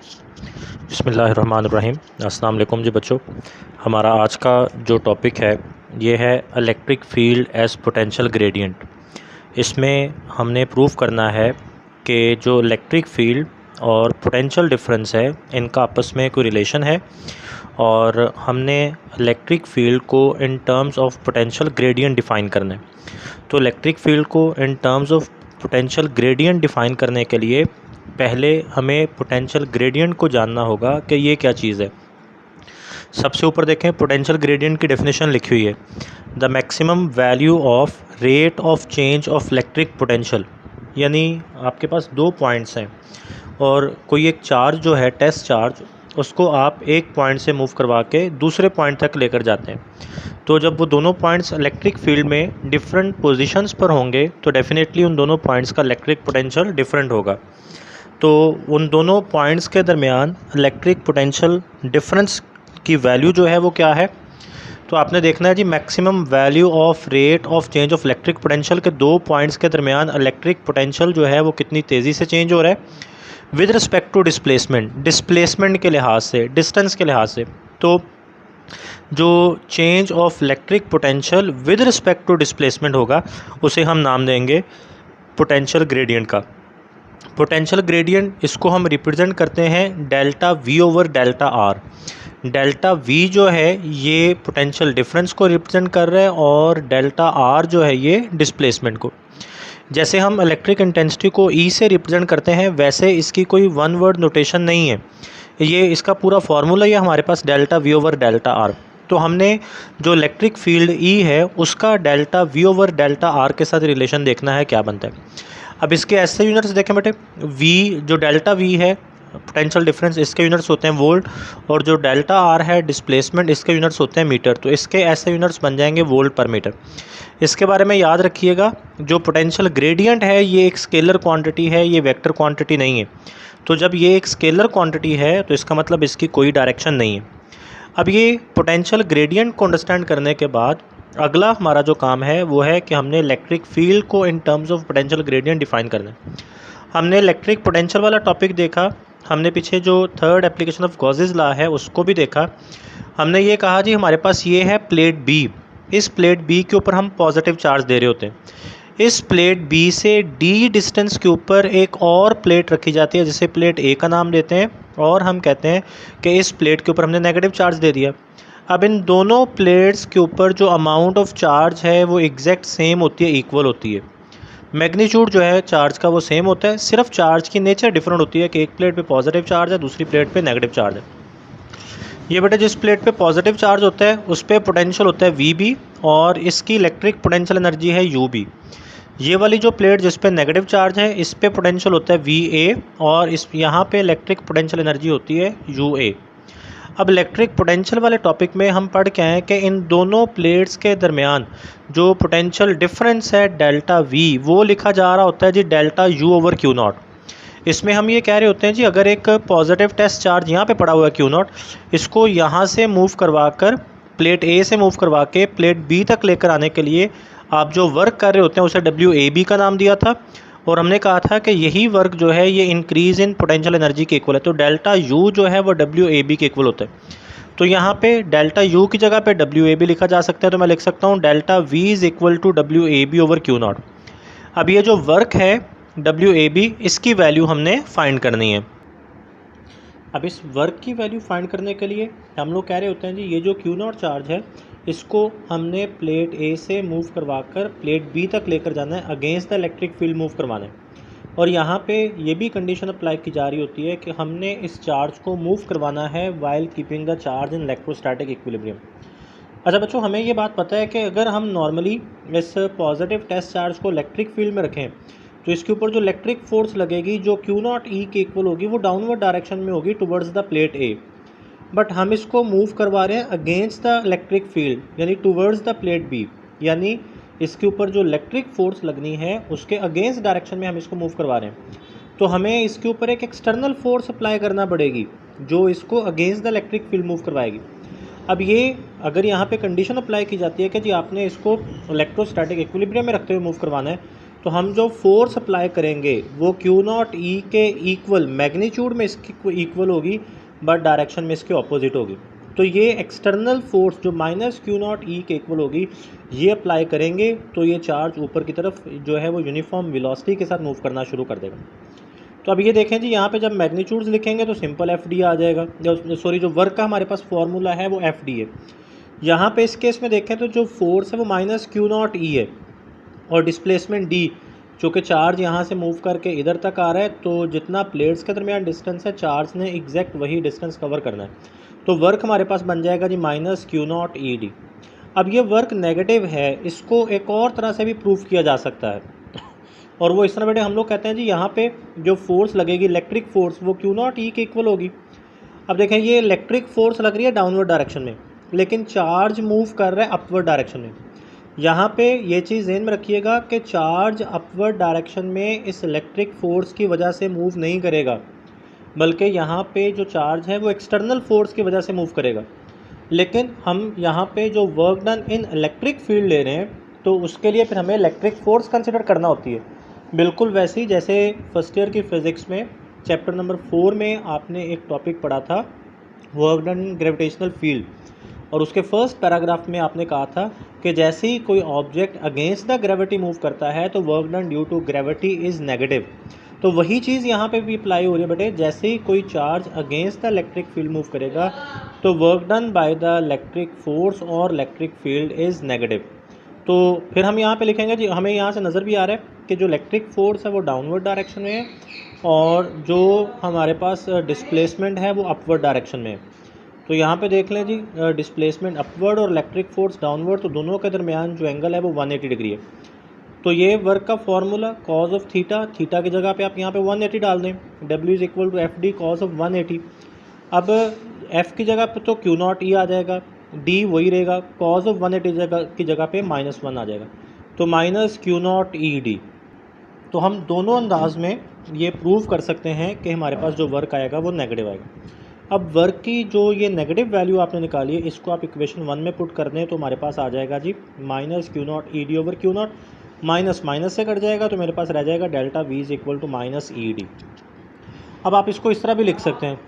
बिस्मिल्लाहिर्रहमानिर्रहीम। अस्सलाम वालेकुम जी बच्चों। हमारा आज का जो टॉपिक है ये है electric field as potential gradient. इसमें हमने प्रूव करना है कि जो इलेक्ट्रिक फील्ड और पोटेंशियल डिफरेंस है इनका आपस में कोई रिलेशन है, और हमने इलेक्ट्रिक फील्ड को in terms of potential gradient define करना है। तो इलेक्ट्रिक फील्ड को in terms of potential gradient define करने के लिए पहले हमें पोटेंशियल ग्रेडियंट को जानना होगा कि ये क्या चीज़ है। सबसे ऊपर देखें, पोटेंशियल ग्रेडियंट की डेफिनेशन लिखी हुई है, the maximum value of rate of change of electric potential. यानी आपके पास दो पॉइंट्स हैं और कोई एक चार्ज जो है टेस्ट चार्ज, उसको आप एक पॉइंट से मूव करवा के दूसरे पॉइंट तक लेकर जाते हैं। तो जब वो दोनों पॉइंट्स इलेक्ट्रिक फील्ड में डिफरेंट पोजीशंस पर होंगे तो डेफिनेटली उन दोनों पॉइंट्स का इलेक्ट्रिक पोटेंशियल डिफरेंट होगा। तो उन दोनों पॉइंट्स के दरमियान इलेक्ट्रिक पोटेंशियल डिफरेंस की वैल्यू जो है वो क्या है, तो आपने देखना है जी maximum value of rate of change of electric potential के दो पॉइंट्स के दरमियान इलेक्ट्रिक पोटेंशियल जो है वो कितनी तेज़ी से चेंज हो रहा है विद रिस्पेक्ट टू डिस्प्लेसमेंट के लिहाज से, डिस्टेंस के लिहाज से। तो जो change of electric potential with respect to displacement होगा उसे हम नाम देंगे पोटेंशियल ग्रेडियंट का। पोटेंशियल ग्रेडियंट इसको हम रिप्रेजेंट करते हैं delta V over delta R. Delta V जो है ये पोटेंशियल डिफरेंस को रिप्रेजेंट कर रहा है और डेल्टा आर जो है ये डिस्प्लेसमेंट को। जैसे हम इलेक्ट्रिक इंटेंसिटी को ई से रिप्रेजेंट करते हैं वैसे इसकी कोई वन वर्ड नोटेशन नहीं है, ये इसका पूरा फार्मूला ही है हमारे पास delta V over delta R. तो हमने जो इलेक्ट्रिक फील्ड ई है उसका delta V over delta R के साथ रिलेशन देखना है क्या बनता है। अब इसके ऐसे यूनिट्स देखें बेटे, वी जो डेल्टा वी है पोटेंशियल डिफरेंस, इसके यूनिट्स होते हैं वोल्ट, और जो डेल्टा आर है डिस्प्लेसमेंट, इसके यूनिट्स होते हैं मीटर। तो इसके ऐसे यूनिट्स बन जाएंगे वोल्ट पर मीटर। इसके बारे में याद रखिएगा, जो पोटेंशियल ग्रेडियंट है ये एक स्केलर क्वांटिटी है, ये वेक्टर क्वांटिटी नहीं है। तो जब ये एक स्केलर क्वांटिटी है तो इसका मतलब इसकी कोई डायरेक्शन नहीं है। अब ये पोटेंशियल ग्रेडियंट को अंडरस्टैंड करने के बाद अगला हमारा जो काम है वो है कि हमने इलेक्ट्रिक फील्ड को in terms of potential gradient define करना है। हमने इलेक्ट्रिक पोटेंशियल वाला टॉपिक देखा, हमने पीछे जो third application of Gauss's law है उसको भी देखा। हमने ये कहा जी हमारे पास ये है प्लेट बी, इस प्लेट बी के ऊपर हम पॉजिटिव चार्ज दे रहे होते हैं। इस प्लेट बी से डी डिस्टेंस के ऊपर एक और प्लेट रखी जाती है जिसे प्लेट ए का नाम देते हैं, और हम कहते हैं कि इस प्लेट के ऊपर हमने नेगेटिव चार्ज दे दिया। अब इन दोनों प्लेट्स के ऊपर जो अमाउंट ऑफ चार्ज है वो एग्जैक्ट सेम होती है, इक्वल होती है। मैग्नीट्यूड जो है चार्ज का वो सेम होता है, सिर्फ चार्ज की नेचर डिफरेंट होती है कि एक प्लेट पे पॉजिटिव चार्ज है, दूसरी प्लेट पे नेगेटिव चार्ज है। ये बेटा जिस प्लेट पे पॉजिटिव चार्ज होता है उस पर पोटेंशियल होता है वी बी, और इसकी इलेक्ट्रिक पोटेंशियल एनर्जी है यू बी। ये वाली जो प्लेट जिस पे नेगेटिव चार्ज है इस पे पोटेंशियल होता है वी ए, और इस यहाँ पे इलेक्ट्रिक पोटेंशियल एनर्जी होती है यू ए। अब इलेक्ट्रिक पोटेंशियल वाले टॉपिक में हम पढ़ के आए कि इन दोनों प्लेट्स के दरमियान जो पोटेंशियल डिफरेंस है डेल्टा वी, वो लिखा जा रहा होता है जी delta U over Q naught. इसमें हम ये कह रहे होते हैं जी अगर एक पॉजिटिव टेस्ट चार्ज यहाँ पे पड़ा हुआ है क्यू नॉट, इसको यहाँ से मूव करवा कर प्लेट ए से मूव करवा के प्लेट बी तक लेकर आने के लिए आप जो वर्क कर रहे होते हैं उसे डब्ल्यू ए बी का नाम दिया था, और हमने कहा था कि यही वर्क जो है ये इंक्रीज़ इन पोटेंशियल एनर्जी के इक्वल है। तो डेल्टा यू जो है वो डब्ल्यू ए बी के इक्वल होता है। तो यहाँ पे डेल्टा यू की जगह पे डब्ल्यू ए बी लिखा जा सकता है, तो मैं लिख सकता हूँ delta V is equal to W A B over Q naught. अब ये जो वर्क है डब्ल्यू ए बी, इसकी वैल्यू हमने फाइंड करनी है। अब इस वर्क की वैल्यू फाइंड करने के लिए हम लोग कह रहे होते हैं जी ये जो क्यू नॉट चार्ज है इसको हमने प्लेट ए से मूव करवा कर प्लेट बी तक लेकर जाना है, against the electric field move करवाना है। और यहाँ पे ये भी कंडीशन अप्लाई की जा रही होती है कि हमने इस चार्ज को मूव करवाना है while keeping the charge in electrostatic equilibrium. अच्छा बच्चों, हमें ये बात पता है कि अगर हम नॉर्मली इस पॉजिटिव टेस्ट चार्ज को इलेक्ट्रिक फील्ड में रखें तो इसके ऊपर जो इलेक्ट्रिक फोर्स लगेगी जो क्यू नॉट ई के इक्वल होगी वो डाउनवर्ड डायरेक्शन में होगी towards the plate A. But हम इसको मूव करवा रहे हैं अगेंस्ट द इलेक्ट्रिक फील्ड यानी टुवर्ड्स द प्लेट बी, यानी इसके ऊपर जो इलेक्ट्रिक फोर्स लगनी है उसके अगेंस्ट डायरेक्शन में हम इसको मूव करवा रहे हैं। तो हमें इसके ऊपर एक एक्सटर्नल फोर्स अप्लाई करना पड़ेगी जो इसको against the electric field move करवाएगी। अब ये अगर यहाँ पे कंडीशन अप्लाई की जाती है कि जी आपने इसको इलेक्ट्रोस्टैटिक इक्विलिब्रियम में रखते हुए मूव करवाना है, तो हम जो फोर्स अप्लाई करेंगे वो क्यू नॉट ई के इक्वल, मैग्नीट्यूड में इसकी इक्वल होगी बट डायरेक्शन में इसके ऑपोजिट होगी। तो ये एक्सटर्नल फोर्स जो माइनस क्यू नॉट ई के इक्वल होगी, ये अप्लाई करेंगे तो ये चार्ज ऊपर की तरफ जो है वो यूनिफॉर्म वेलोसिटी के साथ मूव करना शुरू कर देगा। तो अब ये देखें जी, यहाँ पे जब मैग्नीट्यूड्स लिखेंगे तो सिंपल एफ डी आ जाएगा, सॉरी जो वर्क का हमारे पास फॉर्मूला है वो एफ डी है। यहाँ पे इस केस में देखें तो जो फोर्स है वो माइनस क्यू नॉट ई है और डिस्प्लेसमेंट डी, जो कि चार्ज यहाँ से मूव करके इधर तक आ रहा है, तो जितना प्लेट्स के दरमियान डिस्टेंस है चार्ज ने एग्जैक्ट वही डिस्टेंस कवर करना है। तो वर्क हमारे पास बन जाएगा जी minus Q naught E D. अब ये वर्क नेगेटिव है, इसको एक और तरह से भी प्रूफ किया जा सकता है, और वो इस तरह बेटे हम लोग कहते हैं जी यहाँ पे जो फोर्स लगेगी इलेक्ट्रिक फोर्स वो क्यू नॉट ई के इक्वल होगी। अब देखें ये इलेक्ट्रिक फोर्स लग रही है डाउनवर्ड डायरेक्शन में, लेकिन चार्ज मूव कर रहा है अपवर्ड डायरेक्शन में। यहाँ पे ये चीज़ ध्यान में रखिएगा कि चार्ज अपवर्ड डायरेक्शन में इस इलेक्ट्रिक फोर्स की वजह से मूव नहीं करेगा, बल्कि यहाँ पे जो चार्ज है वो एक्सटर्नल फोर्स की वजह से मूव करेगा। लेकिन हम यहाँ पे जो work done in electric field ले रहे हैं तो उसके लिए फिर हमें इलेक्ट्रिक फोर्स कंसिडर करना होती है, बिल्कुल वैसे ही जैसे फर्स्ट ईयर की फ़िज़िक्स में चैप्टर नंबर 4 में आपने एक टॉपिक पढ़ा था work done in gravitational field, और उसके फर्स्ट पैराग्राफ में आपने कहा था कि जैसे ही कोई object against the gravity move करता है तो work done due to gravity is negative. तो वही चीज़ यहाँ पे भी अप्लाई हो रही है बेटे, जैसे ही कोई charge against the electric field move करेगा तो work done by the electric force और इलेक्ट्रिक फील्ड इज़ नेगेटिव। तो फिर हम यहाँ पे लिखेंगे जी, हमें यहाँ से नज़र भी आ रहा है कि जो इलेक्ट्रिक फोर्स है वो डाउनवर्ड डायरेक्शन में है और जो हमारे पास डिस्प्लेसमेंट है वो अपवर्ड डायरेक्शन में है। तो यहाँ पे देख लें जी, डिस्प्लेसमेंट अपवर्ड और इलेक्ट्रिक फोर्स डाउनवर्ड, तो दोनों के दरमियान जो एंगल है वो 180 डिग्री है। तो ये वर्क का formula cause of theta, theta की जगह पे आप यहाँ पे 180 डाल दें, W is equal to F D cos of 180। अब F की जगह पे तो क्यू नॉट ई आ जाएगा, D वही रहेगा, कॉज ऑफ 180 की जगह पे -1 आ जाएगा, तो minus Q naught E D. तो हम दोनों अंदाज में ये प्रूव कर सकते हैं कि हमारे पास जो वर्क आएगा वो नेगेटिव आएगा। अब वर्क की जो ये नेगेटिव वैल्यू आपने निकाली है, इसको आप इक्वेशन 1 में पुट कर दें तो हमारे पास आ जाएगा जी minus Q naught E D over Q naught, minus minus से कट जाएगा तो मेरे पास रह जाएगा delta V is equal to minus E D. अब आप इसको इस तरह भी लिख सकते हैं।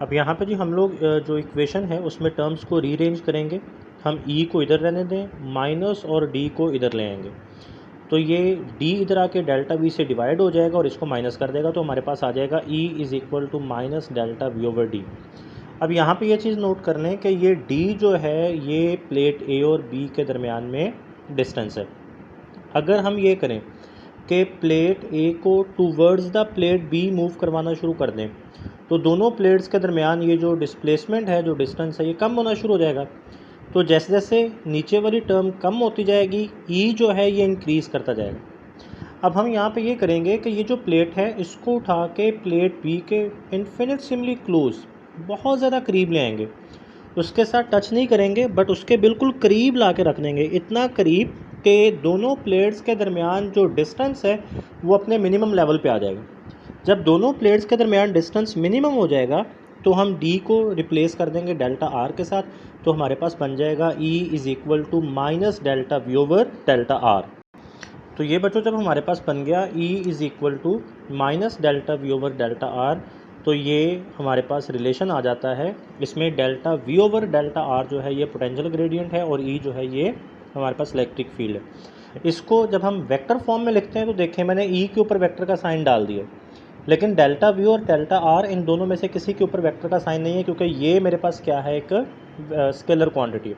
अब यहाँ पे जी हम लोग जो इक्वेशन है उसमें टर्म्स को रीअरेंज करेंगे, हम ई को इधर रहने दें, माइनस और डी को इधर ले आएंगे, तो ये d इधर आके डेल्टा v से डिवाइड हो जाएगा और इसको माइनस कर देगा, तो हमारे पास आ जाएगा e is equal to minus delta V over D. अब यहाँ पे ये चीज़ नोट कर लें कि ये d जो है ये प्लेट a और b के दरमियान में डिस्टेंस है। अगर हम ये करें कि प्लेट a को towards the plate b move करवाना शुरू कर दें तो दोनों प्लेट्स के दरमियान ये जो डिस्प्लेसमेंट है, जो डिस्टेंस है, ये कम होना शुरू हो जाएगा। तो जैसे जैसे नीचे वाली टर्म कम होती जाएगी ई जो है ये इंक्रीज़ करता जाएगा। अब हम यहाँ पे ये करेंगे कि ये जो प्लेट है इसको उठा के प्लेट बी के इन्फिनिटेसिमली क्लोज, बहुत ज़्यादा करीब ले आएंगे, उसके साथ टच नहीं करेंगे बट उसके बिल्कुल करीब ला के रख देंगे, इतना करीब कि दोनों प्लेट्स के दरमियान जो डिस्टेंस है वो अपने मिनिमम लेवल पे आ जाएगा। जब दोनों प्लेट्स के दरमियान डिस्टेंस मिनिमम हो जाएगा तो हम d को रिप्लेस कर देंगे डेल्टा r के साथ, तो हमारे पास बन जाएगा e is equal to minus delta V over delta r। तो ये बच्चों जब हमारे पास बन गया e is equal to minus delta V over delta r, तो ये हमारे पास रिलेशन आ जाता है। इसमें delta V over delta r जो है ये पोटेंशियल ग्रेडियंट है और e जो है ये हमारे पास इलेक्ट्रिक फील्ड है। इसको जब हम वेक्टर फॉर्म में लिखते हैं तो देखें मैंने e के ऊपर वेक्टर का साइन डाल दिया, लेकिन डेल्टा वी और डेल्टा आर इन दोनों में से किसी के ऊपर वेक्टर का साइन नहीं है, क्योंकि ये मेरे पास क्या है, एक स्केलर क्वांटिटी है।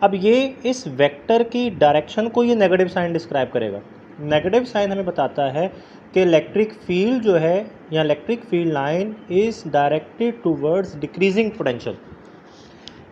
अब ये इस वेक्टर की डायरेक्शन को ये नेगेटिव साइन डिस्क्राइब करेगा। नेगेटिव साइन हमें बताता है कि इलेक्ट्रिक फील्ड जो है या electric field line is directed towards decreasing potential.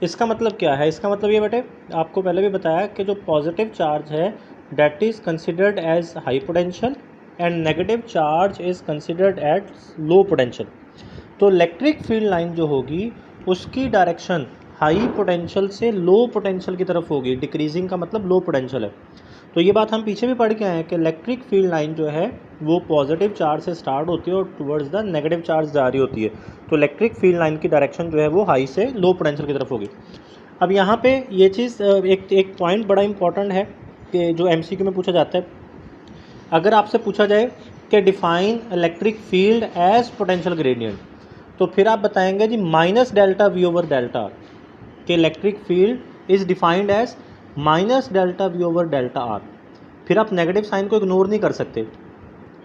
इसका मतलब क्या है? इसका मतलब ये बेटे आपको पहले भी बताया कि जो पॉजिटिव चार्ज है that is considered as high potential and negative charge is considered at low potential. तो इलेक्ट्रिक फील्ड लाइन जो होगी उसकी डायरेक्शन हाई पोटेंशियल से लो पोटेंशियल की तरफ होगी। डिक्रीजिंग का मतलब लो पोटेंशियल है। तो ये बात हम पीछे भी पढ़ के आए हैं कि इलेक्ट्रिक फील्ड लाइन जो है वो पॉजिटिव चार्ज से स्टार्ट होती है और टुवर्ड्स द नेगेटिव चार्ज जा रही होती है। तो इलेक्ट्रिक फील्ड लाइन की डायरेक्शन जो है वो हाई से लो पोटेंशियल की तरफ होगी। अब यहाँ पे ये चीज़ एक पॉइंट बड़ा इंपॉर्टेंट है कि जो MCQ में पूछा जाता है अगर आपसे पूछा जाए कि define electric field as potential gradient, तो फिर आप बताएंगे जी minus delta V over delta R, कि electric field is defined as minus delta V over delta R. फिर आप नेगेटिव साइन को इग्नोर नहीं कर सकते।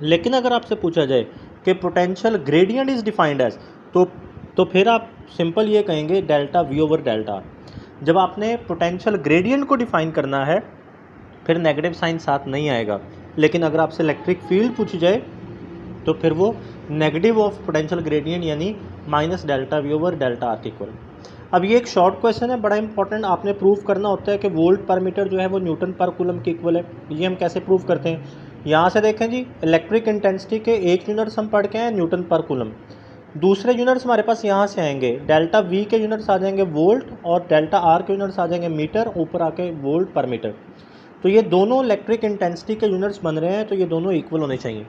लेकिन अगर आपसे पूछा जाए कि potential gradient is defined as, तो फिर आप सिंपल ये कहेंगे delta V over delta R. जब आपने पोटेंशियल ग्रेडियंट को डिफाइन करना है फिर नेगेटिव साइन साथ नहीं आएगा। लेकिन अगर आपसे इलेक्ट्रिक फील्ड पूछी जाए तो फिर वो नेगेटिव ऑफ पोटेंशियल ग्रेडियंट यानी minus delta V over delta R के इक्वल। अब ये एक शॉर्ट क्वेश्चन है, बड़ा इंपॉर्टेंट। आपने प्रूव करना होता है कि वोल्ट पर मीटर जो है वो न्यूटन पर कूलम के इक्वल है। ये हम कैसे प्रूव करते हैं, यहाँ से देखें जी, इलेक्ट्रिक इंटेंसिटी के एक यूनिट्स हम पढ़ के हैं न्यूटन पर कूलम। दूसरे यूनिट्स हमारे पास यहाँ से आएंगे, डेल्टा वी के यूनिट्स आ जाएंगे वोल्ट और डेल्टा आर के यूनिट्स आ जाएंगे मीटर, ऊपर आके वोल्ट पर मीटर। तो ये दोनों इलेक्ट्रिक इंटेंसिटी के यूनिट्स बन रहे हैं, तो ये दोनों इक्वल होने चाहिए।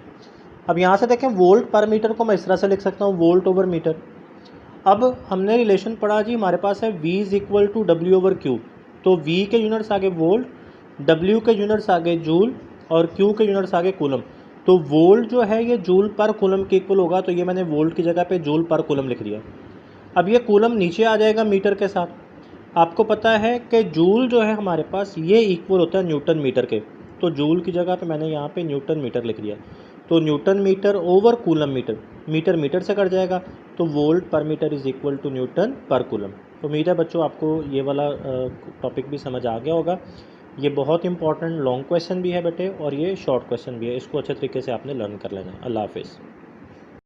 अब यहाँ से देखें वोल्ट पर मीटर को मैं इस तरह से लिख सकता हूँ, वोल्ट ओवर मीटर। अब हमने रिलेशन पढ़ा जी, हमारे पास है V is equal to W over Q. तो V के यूनिट्स आगे वोल्ट, W के यूनिट्स आगे जूल और Q के यूनिट्स आगे कूलम। तो वोल्ट जो है ये जूल पर कूलम के इक्वल होगा, तो ये मैंने वोल्ट की जगह पे जूल पर कूलम लिख दिया। अब ये कूलम नीचे आ जाएगा मीटर के साथ। आपको पता है कि जूल जो है हमारे पास ये इक्वल होता है न्यूटन मीटर के, तो जूल की जगह पे मैंने यहाँ पे न्यूटन मीटर लिख दिया। तो newton metre over coulomb metre, metre metre से कट जाएगा, तो volt per metre is equal to newton per coulomb. तो उम्मीद है बच्चों आपको ये वाला टॉपिक भी समझ आ गया होगा। ये बहुत इंपॉर्टेंट लॉन्ग क्वेश्चन भी है बेटे और ये शॉर्ट क्वेश्चन भी है, इसको अच्छे तरीके से आपने लर्न कर लेना है। अल्लाह हाफिज़।